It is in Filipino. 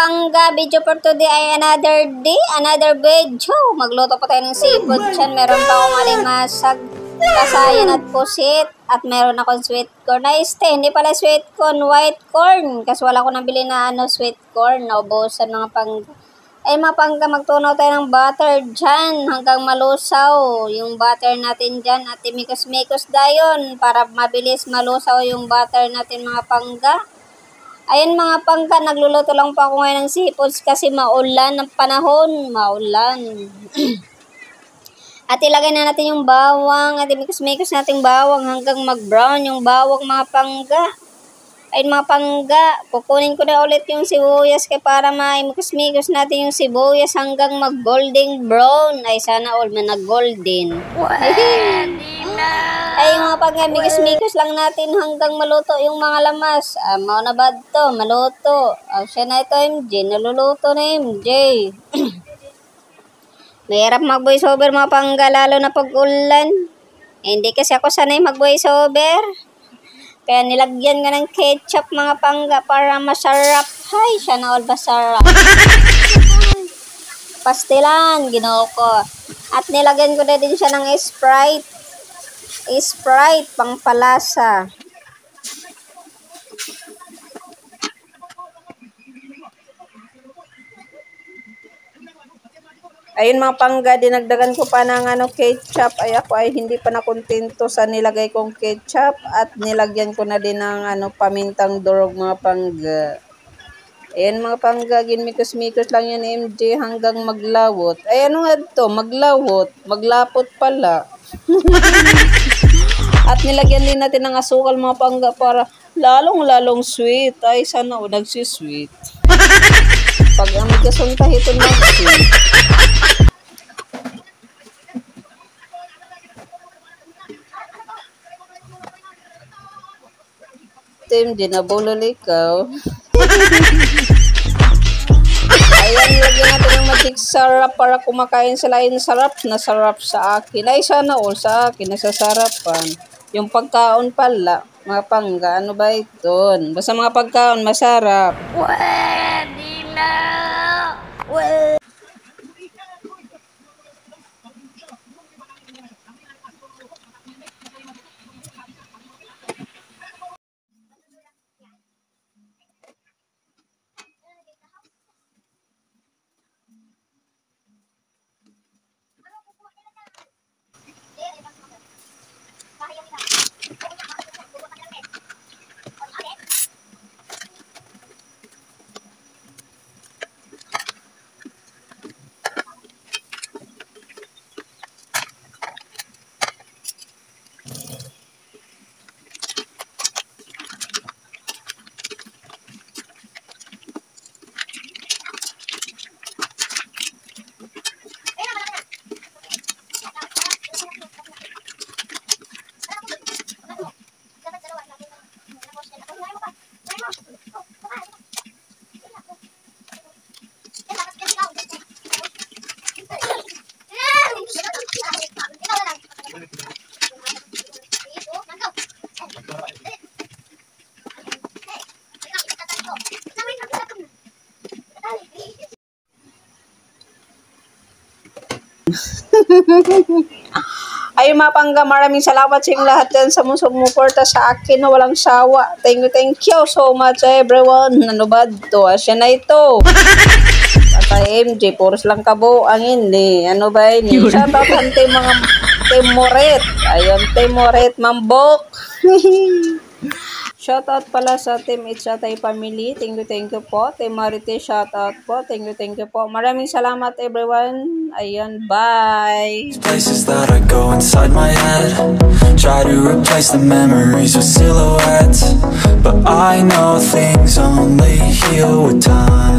pangga, video for today ay another day, another video. Magluto pa tayo ng seafood dyan. Meron pa akong alimasag, kasayan at pusit. At meron akong sweet corn. Hindi pala sweet corn, white corn. Kasi wala ko nabili na sweet corn. Naubusan mga pangga. Ay mga pangga, magtunaw tayo ng butter dyan hanggang malusaw yung butter natin dyan. At imikos-mikos dayon para mabilis malusaw yung butter natin mga pangga. Ayun mga pangga, nagluluto lang po ako ngayon ng seafoods kasi maulan ng panahon. Maulan. At ilagay na natin yung bawang at imikos-mikos natin bawang hanggang mag-brown yung bawang mga pangga. Ayun mga pangga, kukunin ko na ulit yung sibuyas kaya para maimikos-mikos natin yung sibuyas hanggang mag-golden brown. Ay sana all man nag-golden. Ay mga pangga, mikos-mikos lang natin hanggang maluto yung mga lamas. Mau na ba ito? Maluto. Siya na ito MJ, naluluto na MJ. Mahirap mag-voice over mga pangga, lalo na pag-ulan. Hindi kasi ako sanay mag-voice over. Kaya nilagyan ka ng ketchup mga pangga para masarap. Hay, siya na all masarap. Pastilan, ginoo ko. At nilagyan ko na din siya ng Sprite. Sprite, pangpalasa. Ayun mga pangga, dinagdagan ko pa ng ketchup. Ay ako ay hindi pa nakontento sa nilagay kong ketchup. At nilagyan ko na din ng pamintang durog mga pangga. Ayan mga pangga, ginmikos-mikos lang yan MJ hanggang maglawot. Ay ano nga ito? Maglawot. Maglapot pala. At nilagyan din natin ng asukal mga pangga para lalong sweet. Ay sana nagsisweet. Pag may kasuntah ito nag-sweet. Tim, di nabulol ikaw. Ayan, nilagyan natin ng magic sarap para kumakain sila yung sarap na sarap sa akin. Ay, sana all sa akin, nasasarapan. Yung pagkaon pala, mga pangga, ano ba ito? Basta mga pagkaon, masarap. Pwede na! Ay mga pangga, maraming salamat sa inyong lahat dyan sa sumuporta sa akin na walang sawa. Thank you so much everyone. Ano ba ito? Asya na ito. At MJ, puros lang kabo ang hindi. Ano ba ini? Shoutout ang mga Timoret. Ayun, Timoret, Mambok. Shoutout pala sa Team Itchatay family. Thank you po. Team Marite, shoutout po. Thank you po. Maraming salamat everyone. Ayun, bye. Places that I go inside my head, try to replace the memories with silhouettes, but I know things only heal with time.